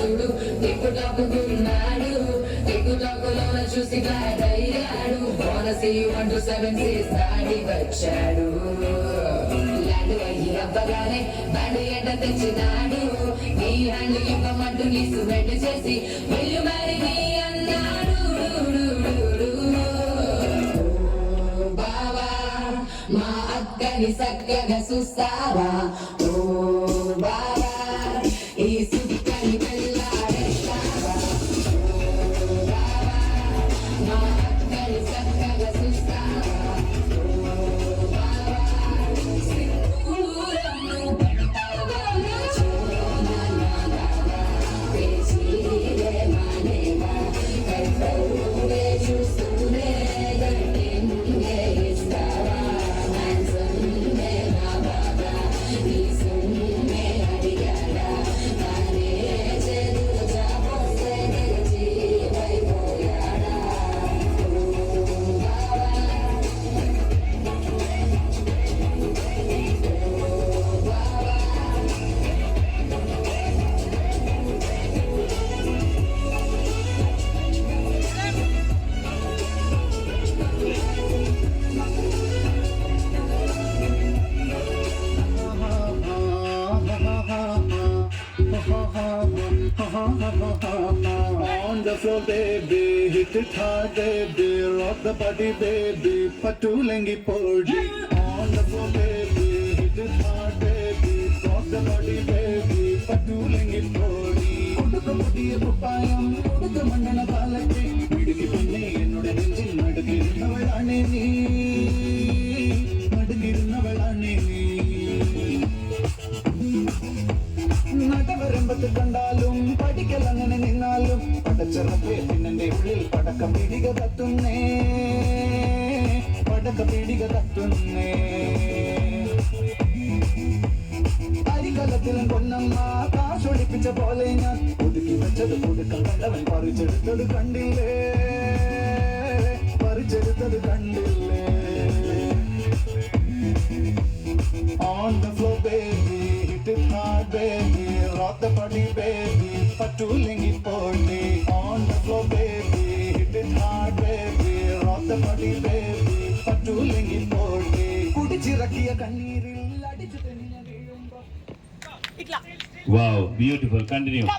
చూడు టిక్కు టాకుకున్నాడు టిక్కు టాకులోన చూసి గ్లాడ్ అయ్యాడు బోనస్ ఇవ్వంటూ 7 6 దాడి వచ్చాడు ల్యాండ్ అయ్యి అవ్వగానే బండి ఎంట తెచ్చినాడు నీ హ్యాండ్ ఇవ్వమంటూ నీ సువెట్ చేసి వెళ్ళు మరి నీ అన్నాడు బావా మా అక్కని చక్కగా చూస్తావా ఓ బావా ఈ సుక్కని వెళ్ళాడేస్తావా ఓ బావా మా అక్కని చక్కగా చూస్తావా ఓ బావా సింధూరము పెడతావా చోనా నాదావా పేచీలే మానేవా కైతూనే చూస్తూనే గట్టింగే ఇస్తావా హ్యాండ్సమ్నే నా బాబా నీ సొమ్మే అడిగాడా నానే చేతులు చాపోస్తే నిలిచిపోయాడా ఓ బావా On the floor, baby, hit it hard, baby, rock the body, baby, patulengi podi. On the floor, baby, hit it hard, baby, rock the body, baby, patulengi podi. Udukka mudiya kupayam, udukka mandana balake, vidiki pinne ennude nenjil nadukirunnavalane nee, nadukirunnavalane nee. നടവരമ്പത്ത് കണ്ടാലും പഠിക്കലങ്ങനെ നിന്നാലും പടച്ചറപ്പേ പിന്നെന്റെ ഉള്ളിൽ പടക്ക പീടിക തട്ടുന്നേ പടക്ക പീടിക തട്ടുന്നേ അരികലത്തിലും പൊന്നമ്മ കാശൊളിപ്പിച്ച പോലെ ഞാൻ ഒതുക്കി വെച്ചത് കൊടുക്കം കണ്ടവൻ പറിച്ചെടുത്തത് കണ്ടില്ലേ പറിച്ചെടുത്തത് കണ്ടില്ലേ On the floor, baby, hit it hard, baby, rock the body, baby, patulengi podi. On the floor, baby, hit it hard, baby, rock the body, baby, patulengi podi. കുടിച്ചിറക്കിയ കണ്ണീരിൽ അടിച്ചു തെന്നിയ വീഴുമ്പോ Wow, beautiful. Continue.